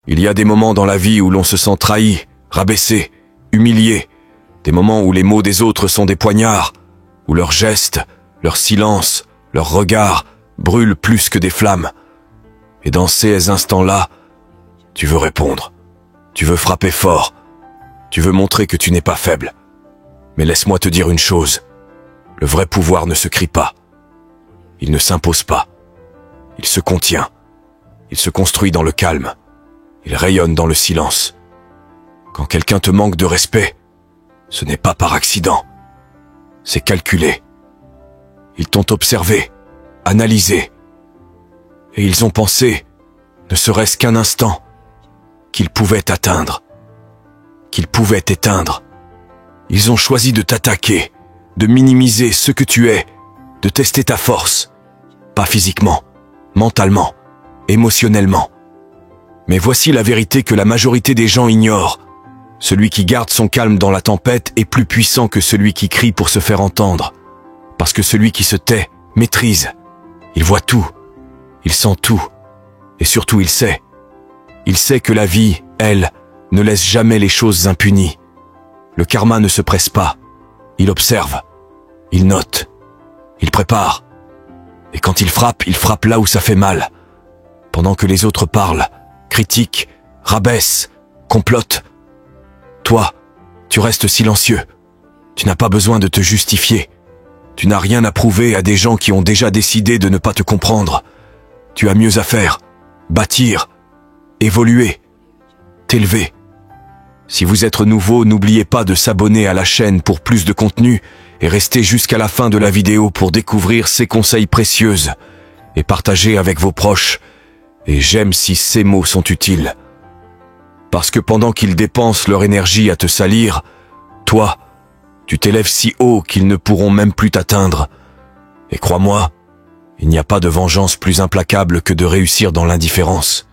Il y a des moments dans la vie où l'on se sent trahi, rabaissé, humilié. Des moments où les mots des autres sont des poignards, où leurs gestes, leur silence, leurs regards brûlent plus que des flammes. Et dans ces instants-là, tu veux répondre. Tu veux frapper fort. Tu veux montrer que tu n'es pas faible. Mais laisse-moi te dire une chose. Le vrai pouvoir ne se crie pas. Il ne s'impose pas. Il se contient. Il se construit dans le calme. Il rayonne dans le silence. Quand quelqu'un te manque de respect, ce n'est pas par accident. C'est calculé. Ils t'ont observé, analysé. Et ils ont pensé, ne serait-ce qu'un instant, qu'ils pouvaient t'atteindre, qu'ils pouvaient t'éteindre. Ils ont choisi de t'attaquer, de minimiser ce que tu es, de tester ta force. Pas physiquement, mentalement, émotionnellement. Mais voici la vérité que la majorité des gens ignorent. Celui qui garde son calme dans la tempête est plus puissant que celui qui crie pour se faire entendre. Parce que celui qui se tait maîtrise. Il voit tout. Il sent tout. Et surtout il sait. Il sait que la vie, elle, ne laisse jamais les choses impunies. Le karma ne se presse pas. Il observe. Il note. Il prépare. Et quand il frappe là où ça fait mal. Pendant que les autres parlent, critiquent, rabaissent, complotent. Toi, tu restes silencieux. Tu n'as pas besoin de te justifier. Tu n'as rien à prouver à des gens qui ont déjà décidé de ne pas te comprendre. Tu as mieux à faire. Bâtir. Évoluer. T'élever. Si vous êtes nouveau, n'oubliez pas de s'abonner à la chaîne pour plus de contenu et restez jusqu'à la fin de la vidéo pour découvrir ces conseils précieux et partager avec vos proches. Et j'aime si ces mots sont utiles. Parce que pendant qu'ils dépensent leur énergie à te salir, toi, tu t'élèves si haut qu'ils ne pourront même plus t'atteindre. Et crois-moi, il n'y a pas de vengeance plus implacable que de réussir dans l'indifférence.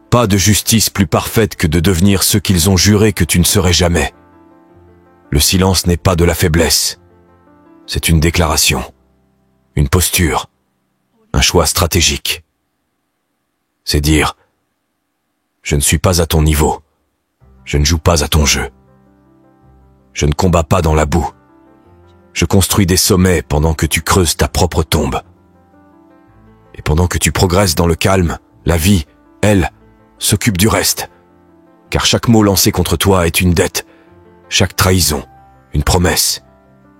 Pas de justice plus parfaite que de devenir ce qu'ils ont juré que tu ne serais jamais. Le silence n'est pas de la faiblesse. C'est une déclaration, une posture, un choix stratégique. C'est dire « Je ne suis pas à ton niveau. Je ne joue pas à ton jeu. Je ne combats pas dans la boue. Je construis des sommets pendant que tu creuses ta propre tombe. Et pendant que tu progresses dans le calme, la vie, elle, s'occupe du reste. Car chaque mot lancé contre toi est une dette. Chaque trahison, une promesse.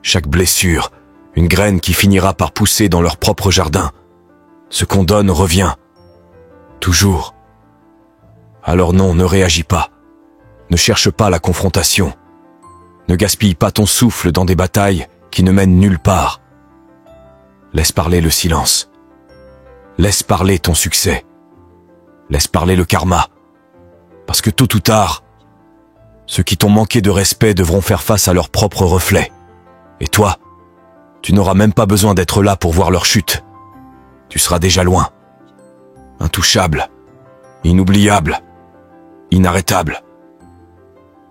Chaque blessure, une graine qui finira par pousser dans leur propre jardin. Ce qu'on donne revient. Toujours. Alors non, ne réagis pas. Ne cherche pas la confrontation. Ne gaspille pas ton souffle dans des batailles qui ne mènent nulle part. Laisse parler le silence. Laisse parler ton succès. Laisse parler le karma. Parce que tôt ou tard, ceux qui t'ont manqué de respect devront faire face à leurs propres reflets. Et toi, tu n'auras même pas besoin d'être là pour voir leur chute. Tu seras déjà loin. Intouchable, inoubliable, inarrêtable.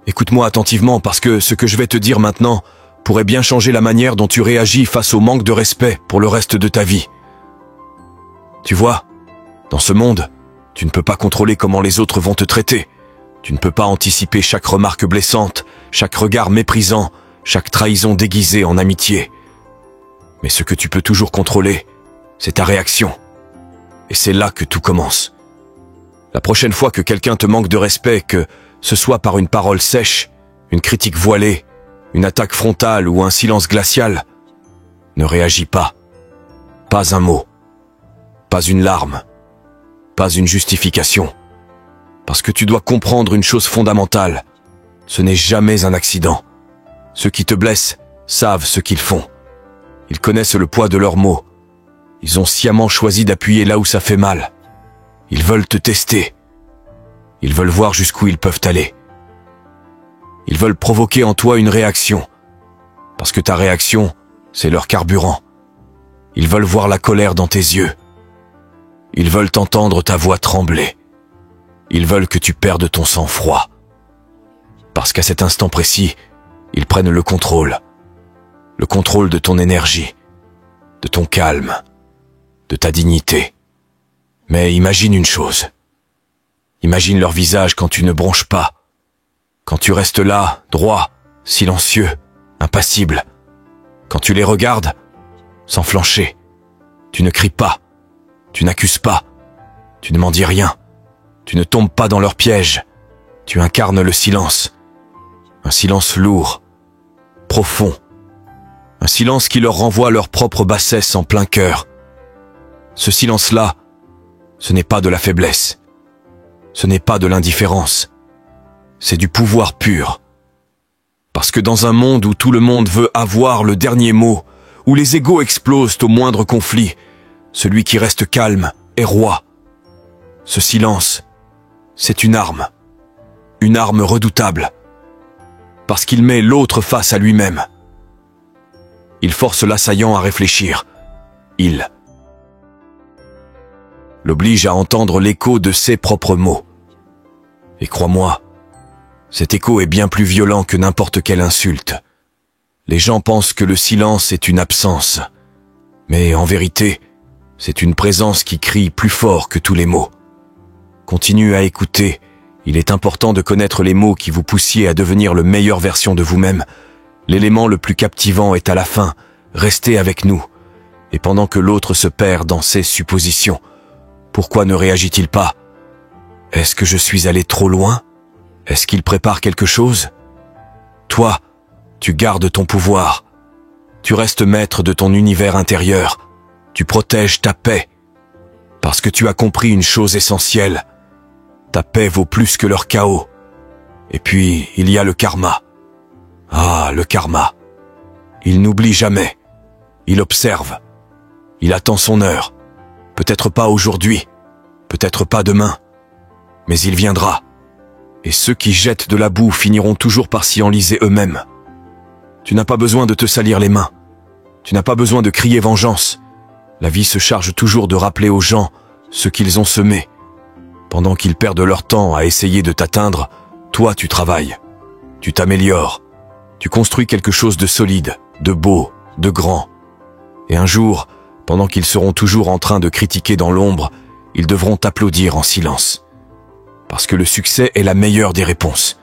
Écoute-moi attentivement parce que ce que je vais te dire maintenant pourrait bien changer la manière dont tu réagis face au manque de respect pour le reste de ta vie. Tu vois, dans ce monde, tu ne peux pas contrôler comment les autres vont te traiter. Tu ne peux pas anticiper chaque remarque blessante, chaque regard méprisant, chaque trahison déguisée en amitié. Mais ce que tu peux toujours contrôler, c'est ta réaction. Et c'est là que tout commence. La prochaine fois que quelqu'un te manque de respect, que ce soit par une parole sèche, une critique voilée, une attaque frontale ou un silence glacial, ne réagis pas. Pas un mot. Pas une larme. Pas une justification. Parce que tu dois comprendre une chose fondamentale. Ce n'est jamais un accident. Ceux qui te blessent savent ce qu'ils font. Ils connaissent le poids de leurs mots. Ils ont sciemment choisi d'appuyer là où ça fait mal. Ils veulent te tester. Ils veulent voir jusqu'où ils peuvent aller. Ils veulent provoquer en toi une réaction. Parce que ta réaction, c'est leur carburant. Ils veulent voir la colère dans tes yeux. Ils veulent entendre ta voix trembler. Ils veulent que tu perdes ton sang-froid. Parce qu'à cet instant précis, ils prennent le contrôle. Le contrôle de ton énergie, de ton calme, de ta dignité. Mais imagine une chose. Imagine leur visage quand tu ne bronches pas. Quand tu restes là, droit, silencieux, impassible. Quand tu les regardes, sans flancher. Tu ne cries pas. Tu n'accuses pas. Tu ne m'en dis rien. Tu ne tombes pas dans leur piège. Tu incarnes le silence. Un silence lourd, profond. Un silence qui leur renvoie leur propre bassesse en plein cœur. Ce silence-là, ce n'est pas de la faiblesse. Ce n'est pas de l'indifférence. C'est du pouvoir pur. Parce que dans un monde où tout le monde veut avoir le dernier mot, où les égos explosent au moindre conflit, celui qui reste calme est roi. Ce silence, c'est une arme redoutable, parce qu'il met l'autre face à lui-même. Il force l'assaillant à réfléchir. Il l'oblige à entendre l'écho de ses propres mots. Et crois-moi, cet écho est bien plus violent que n'importe quelle insulte. Les gens pensent que le silence est une absence, mais en vérité, c'est une présence qui crie plus fort que tous les mots. Continue à écouter. Il est important de connaître les mots qui vous poussiez à devenir la meilleure version de vous-même. L'élément le plus captivant est à la fin. Restez avec nous. Et pendant que l'autre se perd dans ses suppositions, pourquoi ne réagit-il pas? Est-ce que je suis allé trop loin? Est-ce qu'il prépare quelque chose? Toi, tu gardes ton pouvoir. Tu restes maître de ton univers intérieur. Tu protèges ta paix. Parce que tu as compris une chose essentielle. Ta paix vaut plus que leur chaos. Et puis, il y a le karma. Ah, le karma. Il n'oublie jamais. Il observe. Il attend son heure. Peut-être pas aujourd'hui. Peut-être pas demain. Mais il viendra. Et ceux qui jettent de la boue finiront toujours par s'y enliser eux-mêmes. Tu n'as pas besoin de te salir les mains. Tu n'as pas besoin de crier vengeance. La vie se charge toujours de rappeler aux gens ce qu'ils ont semé. Pendant qu'ils perdent leur temps à essayer de t'atteindre, toi tu travailles. Tu t'améliores. Tu construis quelque chose de solide, de beau, de grand. Et un jour, pendant qu'ils seront toujours en train de critiquer dans l'ombre, ils devront t'applaudir en silence. Parce que le succès est la meilleure des réponses.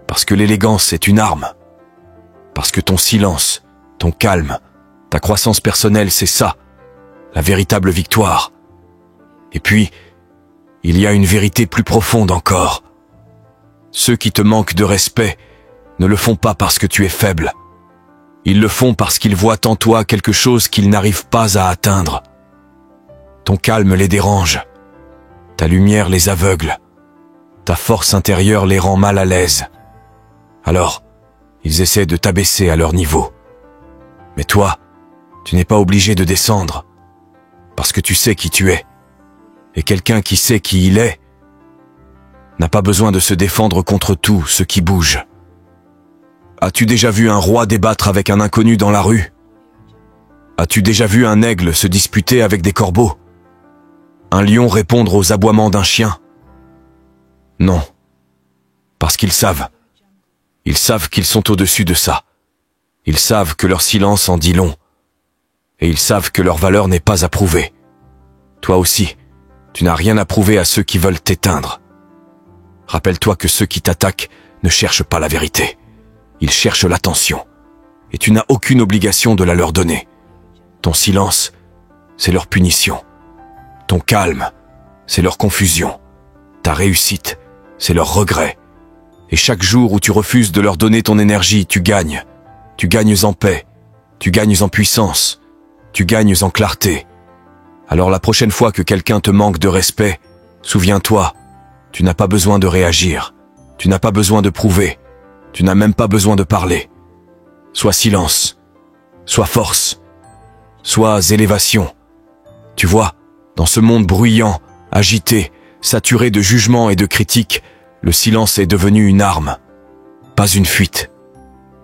Parce que l'élégance est une arme. Parce que ton silence, ton calme, ta croissance personnelle, c'est ça, la véritable victoire. Et puis, il y a une vérité plus profonde encore. Ceux qui te manquent de respect ne le font pas parce que tu es faible. Ils le font parce qu'ils voient en toi quelque chose qu'ils n'arrivent pas à atteindre. Ton calme les dérange. Ta lumière les aveugle. Ta force intérieure les rend mal à l'aise. Alors, ils essaient de t'abaisser à leur niveau. Mais toi, tu n'es pas obligé de descendre, parce que tu sais qui tu es. Et quelqu'un qui sait qui il est n'a pas besoin de se défendre contre tout ce qui bouge. As-tu déjà vu un roi débattre avec un inconnu dans la rue? As-tu déjà vu un aigle se disputer avec des corbeaux? Un lion répondre aux aboiements d'un chien? Non. Parce qu'ils savent. Ils savent qu'ils sont au-dessus de ça. Ils savent que leur silence en dit long. Et ils savent que leur valeur n'est pas à prouver. Toi aussi, tu n'as rien à prouver à ceux qui veulent t'éteindre. Rappelle-toi que ceux qui t'attaquent ne cherchent pas la vérité. Ils cherchent l'attention. Et tu n'as aucune obligation de la leur donner. Ton silence, c'est leur punition. Ton calme, c'est leur confusion. Ta réussite, c'est leur regret. Et chaque jour où tu refuses de leur donner ton énergie, tu gagnes. Tu gagnes en paix. Tu gagnes en puissance. Tu gagnes en clarté. Alors la prochaine fois que quelqu'un te manque de respect, souviens-toi, tu n'as pas besoin de réagir. Tu n'as pas besoin de prouver. Tu n'as même pas besoin de parler. Sois silence. Sois force. Sois élévation. Tu vois, dans ce monde bruyant, agité, saturé de jugements et de critiques, le silence est devenu une arme. Pas une fuite.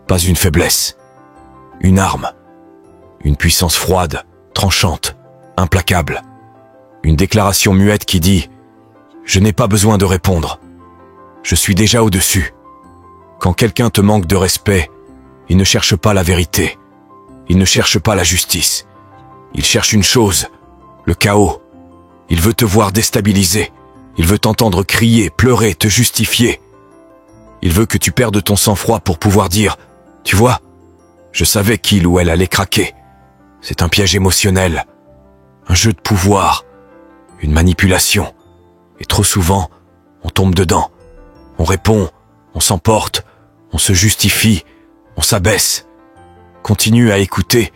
Pas une faiblesse. Une arme. Une puissance froide, tranchante, implacable. Une déclaration muette qui dit « Je n'ai pas besoin de répondre. Je suis déjà au-dessus. » Quand quelqu'un te manque de respect, il ne cherche pas la vérité. Il ne cherche pas la justice. Il cherche une chose, le chaos. Il veut te voir déstabilisé. Il veut t'entendre crier, pleurer, te justifier. Il veut que tu perdes ton sang-froid pour pouvoir dire « Tu vois, je savais qu'il ou elle allait craquer. C'est un piège émotionnel, un jeu de pouvoir, une manipulation. Et trop souvent, on tombe dedans. On répond, on s'emporte, on se justifie, on s'abaisse. Continue à écouter.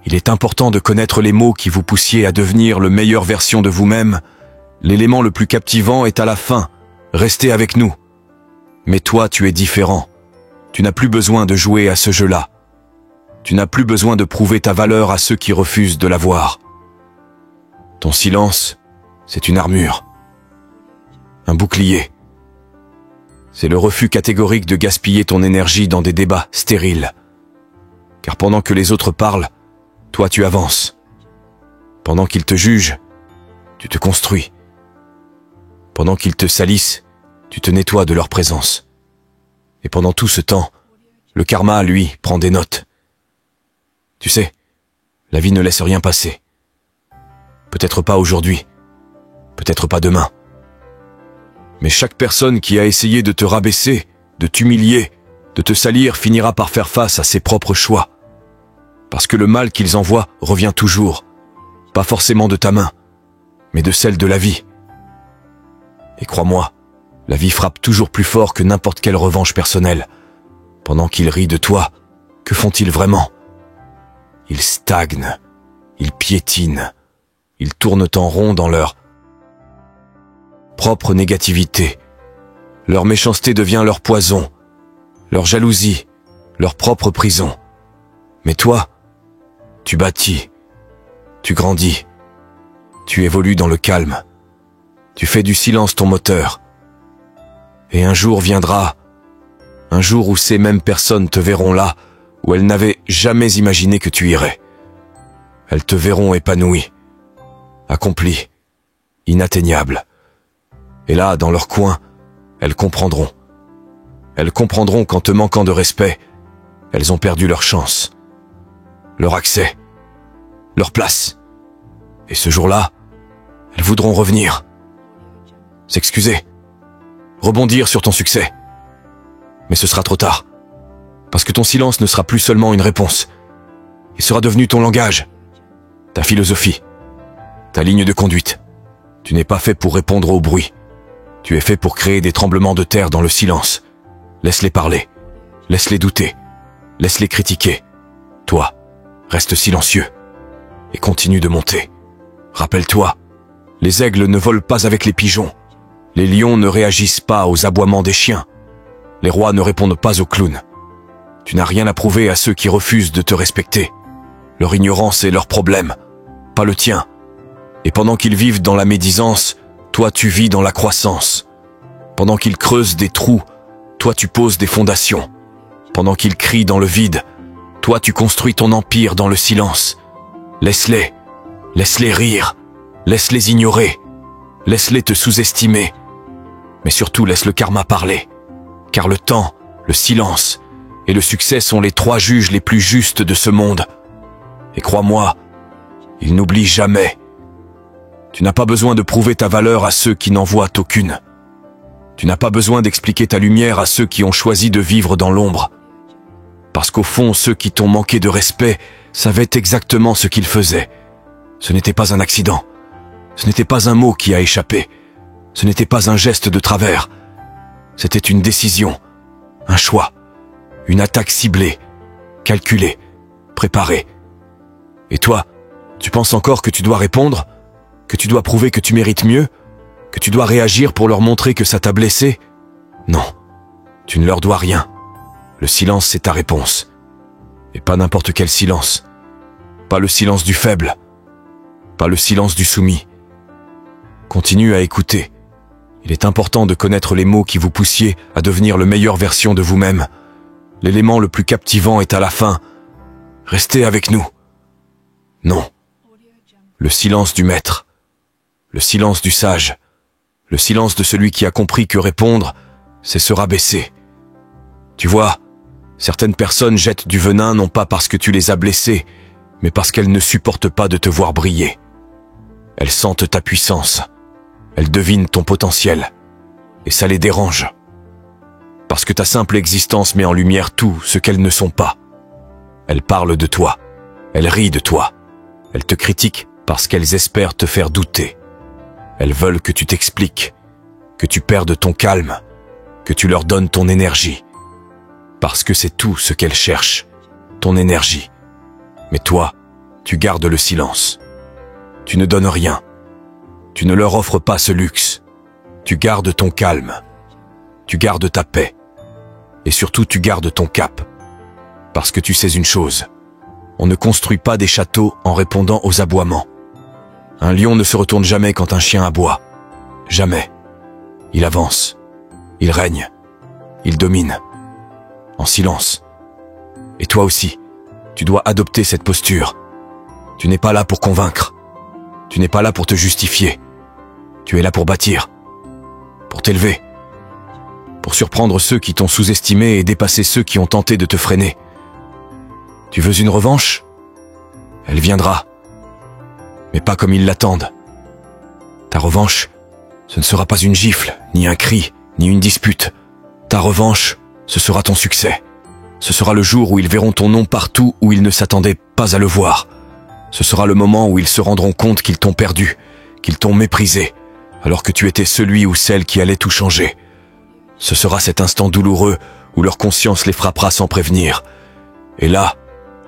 Il est important de connaître les mots qui vous poussiez à devenir la meilleure version de vous-même. L'élément le plus captivant est à la fin. Restez avec nous. Mais toi, tu es différent. Tu n'as plus besoin de jouer à ce jeu-là. Tu n'as plus besoin de prouver ta valeur à ceux qui refusent de la voir. Ton silence, c'est une armure. Un bouclier. C'est le refus catégorique de gaspiller ton énergie dans des débats stériles. Car pendant que les autres parlent, toi tu avances. Pendant qu'ils te jugent, tu te construis. Pendant qu'ils te salissent, tu te nettoies de leur présence. Et pendant tout ce temps, le karma, lui, prend des notes. Tu sais, la vie ne laisse rien passer. Peut-être pas aujourd'hui, peut-être pas demain. Mais chaque personne qui a essayé de te rabaisser, de t'humilier, de te salir finira par faire face à ses propres choix. Parce que le mal qu'ils envoient revient toujours, pas forcément de ta main, mais de celle de la vie. Et crois-moi, la vie frappe toujours plus fort que n'importe quelle revanche personnelle. Pendant qu'ils rient de toi, que font-ils vraiment ? Ils stagnent, ils piétinent, ils tournent en rond dans leur propre négativité. Leur méchanceté devient leur poison, leur jalousie, leur propre prison. Mais toi, tu bâtis, tu grandis, tu évolues dans le calme, tu fais du silence ton moteur. Et un jour viendra, un jour où ces mêmes personnes te verront là, où elles n'avaient jamais imaginé que tu irais. Elles te verront épanoui, accompli, inatteignable. Et là, dans leur coin, elles comprendront. Elles comprendront qu'en te manquant de respect, elles ont perdu leur chance, leur accès, leur place. Et ce jour-là, elles voudront revenir, s'excuser, rebondir sur ton succès. Mais ce sera trop tard, parce que ton silence ne sera plus seulement une réponse. Il sera devenu ton langage, ta philosophie, ta ligne de conduite. Tu n'es pas fait pour répondre au bruit. Tu es fait pour créer des tremblements de terre dans le silence. Laisse-les parler, laisse-les douter, laisse-les critiquer. Toi, reste silencieux et continue de monter. Rappelle-toi, les aigles ne volent pas avec les pigeons. Les lions ne réagissent pas aux aboiements des chiens. Les rois ne répondent pas aux clowns. Tu n'as rien à prouver à ceux qui refusent de te respecter. Leur ignorance est leur problème, pas le tien. Et pendant qu'ils vivent dans la médisance, toi tu vis dans la croissance. Pendant qu'ils creusent des trous, toi tu poses des fondations. Pendant qu'ils crient dans le vide, toi tu construis ton empire dans le silence. Laisse-les, laisse-les rire, laisse-les ignorer, laisse-les te sous-estimer. Mais surtout laisse le karma parler. Car le temps, le silence et le succès sont les 3 juges les plus justes de ce monde. Et crois-moi, ils n'oublient jamais. Tu n'as pas besoin de prouver ta valeur à ceux qui n'en voient aucune. Tu n'as pas besoin d'expliquer ta lumière à ceux qui ont choisi de vivre dans l'ombre. Parce qu'au fond, ceux qui t'ont manqué de respect savaient exactement ce qu'ils faisaient. Ce n'était pas un accident. Ce n'était pas un mot qui a échappé. Ce n'était pas un geste de travers. C'était une décision, un choix, une attaque ciblée, calculée, préparée. Et toi, tu penses encore que tu dois répondre ? Que tu dois prouver que tu mérites mieux ? Que tu dois réagir pour leur montrer que ça t'a blessé ? Non, tu ne leur dois rien. Le silence, c'est ta réponse. Et pas n'importe quel silence. Pas le silence du faible. Pas le silence du soumis. Continue à écouter. Il est important de connaître les mots qui vous poussiez à devenir la meilleure version de vous-même. L'élément le plus captivant est à la fin. Restez avec nous. Non. Le silence du maître. Le silence du sage. Le silence de celui qui a compris que répondre, c'est se rabaisser. Tu vois, certaines personnes jettent du venin non pas parce que tu les as blessées, mais parce qu'elles ne supportent pas de te voir briller. Elles sentent ta puissance, Elles devinent ton potentiel, et ça les dérange. Parce que ta simple existence met en lumière tout ce qu'elles ne sont pas. Elles parlent de toi, elles rient de toi, elles te critiquent parce qu'elles espèrent te faire douter. Elles veulent que tu t'expliques, que tu perdes ton calme, que tu leur donnes ton énergie. Parce que c'est tout ce qu'elles cherchent, ton énergie. Mais toi, tu gardes le silence. Tu ne donnes rien. Tu ne leur offres pas ce luxe. Tu gardes ton calme. Tu gardes ta paix. Et surtout, tu gardes ton cap. Parce que tu sais une chose. On ne construit pas des châteaux en répondant aux aboiements. Un lion ne se retourne jamais quand un chien aboie. Jamais. Il avance. Il règne. Il domine. En silence. Et toi aussi, tu dois adopter cette posture. Tu n'es pas là pour convaincre. Tu n'es pas là pour te justifier. Tu es là pour bâtir. Pour t'élever. Pour surprendre ceux qui t'ont sous-estimé et dépasser ceux qui ont tenté de te freiner. Tu veux une revanche? Elle viendra. Mais pas comme ils l'attendent. Ta revanche, ce ne sera pas une gifle, ni un cri, ni une dispute. Ta revanche, ce sera ton succès. Ce sera le jour où ils verront ton nom partout où ils ne s'attendaient pas à le voir. Ce sera le moment où ils se rendront compte qu'ils t'ont perdu, qu'ils t'ont méprisé, alors que tu étais celui ou celle qui allait tout changer. Ce sera cet instant douloureux où leur conscience les frappera sans prévenir. Et là,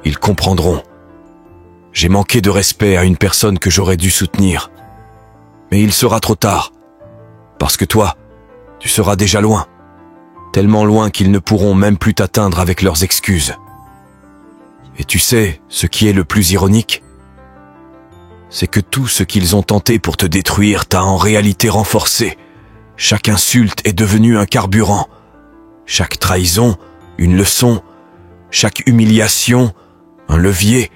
ils comprendront. J'ai manqué de respect à une personne que j'aurais dû soutenir. Mais il sera trop tard. Parce que toi, tu seras déjà loin. Tellement loin qu'ils ne pourront même plus t'atteindre avec leurs excuses. Et tu sais, ce qui est le plus ironique, c'est que tout ce qu'ils ont tenté pour te détruire t'a en réalité renforcé. Chaque insulte est devenu un carburant. Chaque trahison, une leçon. Chaque humiliation, un levier.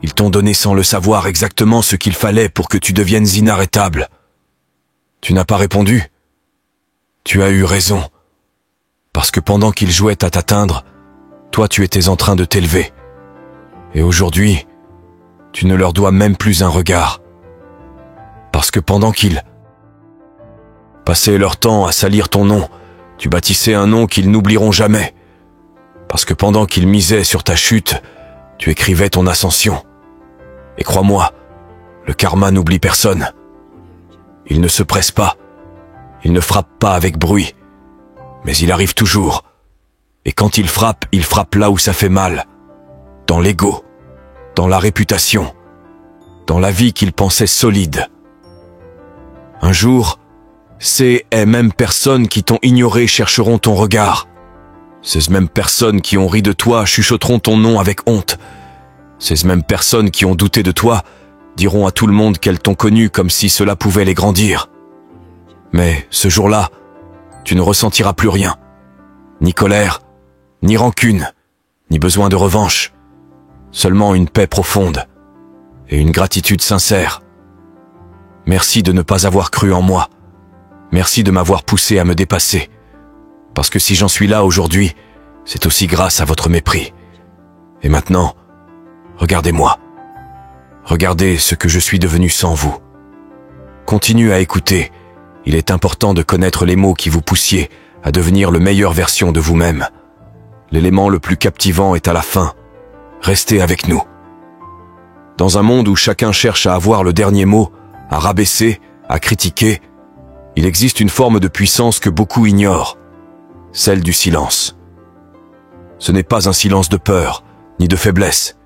Ils t'ont donné sans le savoir exactement ce qu'il fallait pour que tu deviennes inarrêtable. Tu n'as pas répondu. Tu as eu raison. Parce que pendant qu'ils jouaient à t'atteindre, toi tu étais en train de t'élever. Et aujourd'hui, tu ne leur dois même plus un regard. Parce que pendant qu'ils passaient leur temps à salir ton nom, tu bâtissais un nom qu'ils n'oublieront jamais. Parce que pendant qu'ils misaient sur ta chute, tu écrivais ton ascension. Et crois-moi, le karma n'oublie personne. Il ne se presse pas, il ne frappe pas avec bruit, mais il arrive toujours. Et quand il frappe là où ça fait mal, dans l'ego, dans la réputation, dans la vie qu'ils pensaient solide. Un jour, ces mêmes personnes qui t'ont ignoré chercheront ton regard. Ces mêmes personnes qui ont ri de toi chuchoteront ton nom avec honte. Ces mêmes personnes qui ont douté de toi diront à tout le monde qu'elles t'ont connu comme si cela pouvait les grandir. Mais ce jour-là, tu ne ressentiras plus rien. Ni colère, ni rancune, ni besoin de revanche. Seulement une paix profonde et une gratitude sincère. Merci de ne pas avoir cru en moi. Merci de m'avoir poussé à me dépasser. Parce que si j'en suis là aujourd'hui, c'est aussi grâce à votre mépris. Et maintenant, regardez-moi. Regardez ce que je suis devenu sans vous. Continuez à écouter. Il est important de connaître les mots qui vous poussiez à devenir la meilleure version de vous-même. L'élément le plus captivant est à la fin. Restez avec nous. Dans un monde où chacun cherche à avoir le dernier mot, à rabaisser, à critiquer, il existe une forme de puissance que beaucoup ignorent, celle du silence. Ce n'est pas un silence de peur, ni de faiblesse.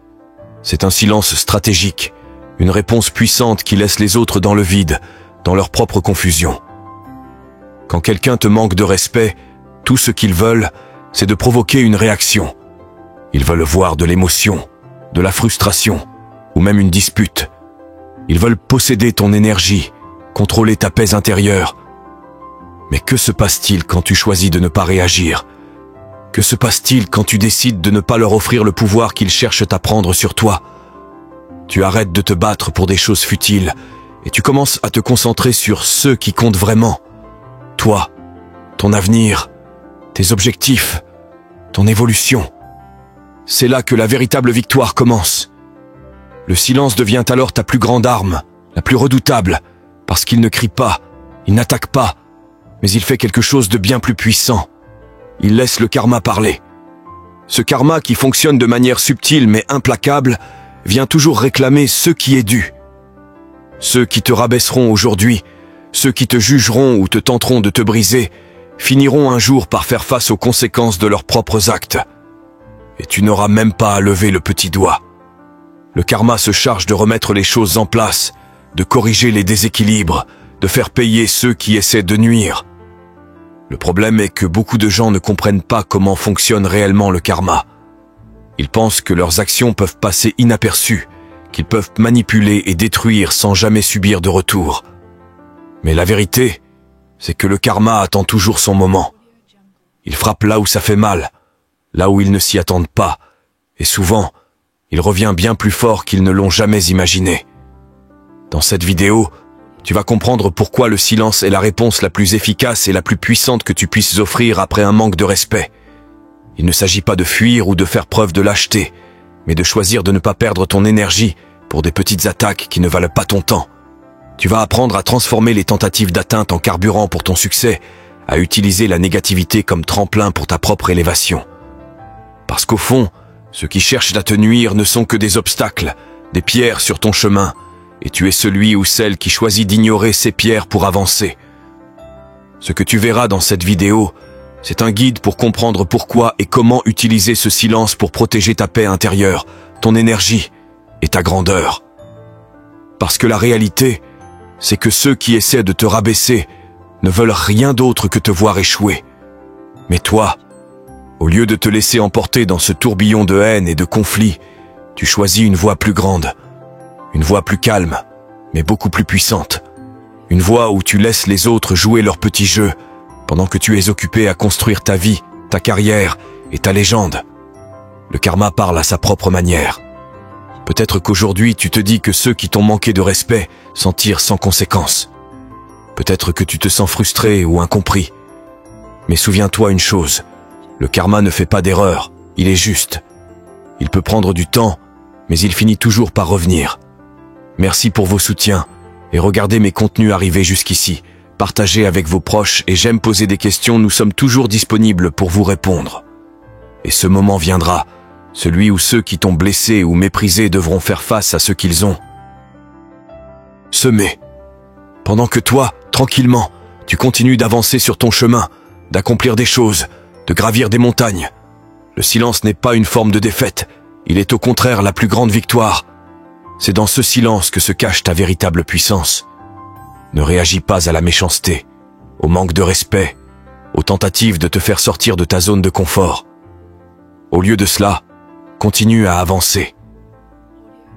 C'est un silence stratégique, une réponse puissante qui laisse les autres dans le vide, dans leur propre confusion. Quand quelqu'un te manque de respect, tout ce qu'ils veulent, c'est de provoquer une réaction. Ils veulent voir de l'émotion, de la frustration, ou même une dispute. Ils veulent posséder ton énergie, contrôler ta paix intérieure. Mais que se passe-t-il quand tu choisis de ne pas réagir? Que se passe-t-il quand tu décides de ne pas leur offrir le pouvoir qu'ils cherchent à prendre sur toi? Tu arrêtes de te battre pour des choses futiles et tu commences à te concentrer sur ceux qui comptent vraiment. Toi, ton avenir, tes objectifs, ton évolution. C'est là que la véritable victoire commence. Le silence devient alors ta plus grande arme, la plus redoutable, parce qu'il ne crie pas, Il n'attaque pas, mais il fait quelque chose de bien plus puissant. Il laisse le karma parler. Ce karma qui fonctionne de manière subtile mais implacable vient toujours réclamer ce qui est dû. Ceux qui te rabaisseront aujourd'hui, ceux qui te jugeront ou te tenteront de te briser, finiront un jour par faire face aux conséquences de leurs propres actes. Et tu n'auras même pas à lever le petit doigt. Le karma se charge de remettre les choses en place, de corriger les déséquilibres, de faire payer ceux qui essaient de nuire. Le problème est que beaucoup de gens ne comprennent pas comment fonctionne réellement le karma. Ils pensent que leurs actions peuvent passer inaperçues, qu'ils peuvent manipuler et détruire sans jamais subir de retour. Mais la vérité, c'est que le karma attend toujours son moment. Il frappe là où ça fait mal, là où ils ne s'y attendent pas, et souvent, il revient bien plus fort qu'ils ne l'ont jamais imaginé. Dans cette vidéo, tu vas comprendre pourquoi le silence est la réponse la plus efficace et la plus puissante que tu puisses offrir après un manque de respect. Il ne s'agit pas de fuir ou de faire preuve de lâcheté, mais de choisir de ne pas perdre ton énergie pour des petites attaques qui ne valent pas ton temps. Tu vas apprendre à transformer les tentatives d'atteinte en carburant pour ton succès, à utiliser la négativité comme tremplin pour ta propre élévation. Parce qu'au fond, ceux qui cherchent à te nuire ne sont que des obstacles, des pierres sur ton chemin, et tu es celui ou celle qui choisit d'ignorer ces pierres pour avancer. Ce que tu verras dans cette vidéo, c'est un guide pour comprendre pourquoi et comment utiliser ce silence pour protéger ta paix intérieure, ton énergie et ta grandeur. Parce que la réalité, c'est que ceux qui essaient de te rabaisser ne veulent rien d'autre que te voir échouer. Mais toi, au lieu de te laisser emporter dans ce tourbillon de haine et de conflit, tu choisis une voie plus grande, une voie plus calme, mais beaucoup plus puissante. Une voie où tu laisses les autres jouer leur petit jeu, pendant que tu es occupé à construire ta vie, ta carrière et ta légende. Le karma parle à sa propre manière. Peut-être qu'aujourd'hui tu te dis que ceux qui t'ont manqué de respect s'en tirent sans conséquence. Peut-être que tu te sens frustré ou incompris. Mais souviens-toi une chose, le karma ne fait pas d'erreur, il est juste. Il peut prendre du temps, mais il finit toujours par revenir. Merci pour vos soutiens et regardez mes contenus arriver jusqu'ici. Partagez avec vos proches et j'aime poser des questions, nous sommes toujours disponibles pour vous répondre. Et ce moment viendra, celui où ceux qui t'ont blessé ou méprisé devront faire face à ce qu'ils ont semé. Pendant que toi, tranquillement, tu continues d'avancer sur ton chemin, d'accomplir des choses, de gravir des montagnes. Le silence n'est pas une forme de défaite, il est au contraire la plus grande victoire. C'est dans ce silence que se cache ta véritable puissance. Ne réagis pas à la méchanceté, au manque de respect, aux tentatives de te faire sortir de ta zone de confort. Au lieu de cela, continue à avancer.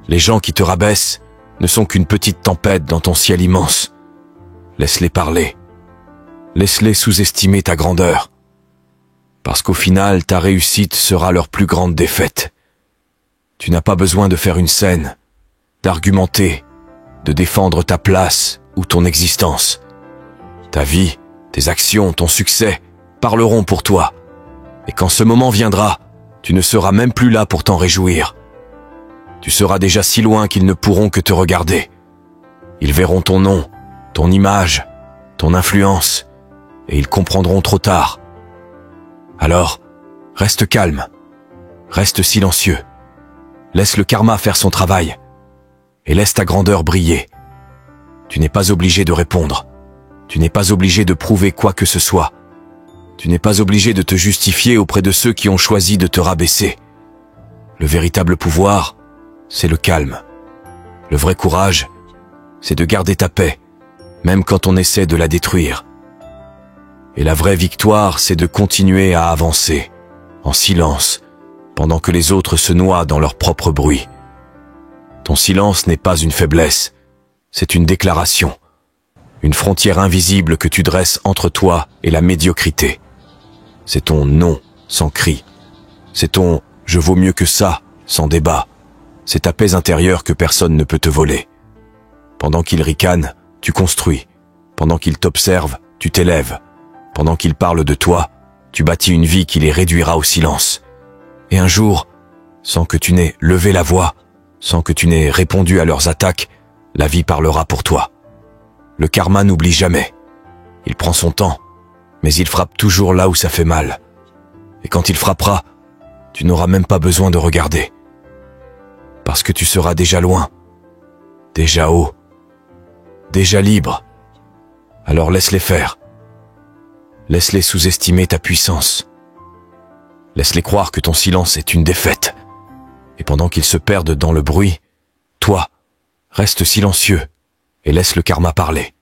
Les gens qui te rabaissent ne sont qu'une petite tempête dans ton ciel immense. Laisse-les parler. Laisse-les sous-estimer ta grandeur. Parce qu'au final, ta réussite sera leur plus grande défaite. Tu n'as pas besoin de faire une scène, d'argumenter, de défendre ta place ou ton existence. Ta vie, tes actions, ton succès parleront pour toi. Et quand ce moment viendra, tu ne seras même plus là pour t'en réjouir. Tu seras déjà si loin qu'ils ne pourront que te regarder. Ils verront ton nom, ton image, ton influence, et ils comprendront trop tard. Alors, reste calme, reste silencieux, laisse le karma faire son travail, et laisse ta grandeur briller. Tu n'es pas obligé de répondre, tu n'es pas obligé de prouver quoi que ce soit, tu n'es pas obligé de te justifier auprès de ceux qui ont choisi de te rabaisser. Le véritable pouvoir, c'est le calme. Le vrai courage, c'est de garder ta paix, même quand on essaie de la détruire. Et la vraie victoire, c'est de continuer à avancer, en silence, pendant que les autres se noient dans leur propre bruit. Ton silence n'est pas une faiblesse, c'est une déclaration, une frontière invisible que tu dresses entre toi et la médiocrité. C'est ton non sans cri, c'est ton « je vaux mieux que ça » sans débat. C'est ta paix intérieure que personne ne peut te voler. Pendant qu'il ricane, tu construis. Pendant qu'il t'observe, tu t'élèves. Pendant qu'il parle de toi, tu bâtis une vie qui les réduira au silence. Et un jour, sans que tu n'aies levé la voix, sans que tu n'aies répondu à leurs attaques, la vie parlera pour toi. Le karma n'oublie jamais. Il prend son temps, mais il frappe toujours là où ça fait mal. Et quand il frappera, tu n'auras même pas besoin de regarder. Parce que tu seras déjà loin, déjà haut, déjà libre. Alors laisse-les faire. Laisse-les sous-estimer ta puissance. Laisse-les croire que ton silence est une défaite. Et pendant qu'ils se perdent dans le bruit, toi, reste silencieux et laisse le karma parler.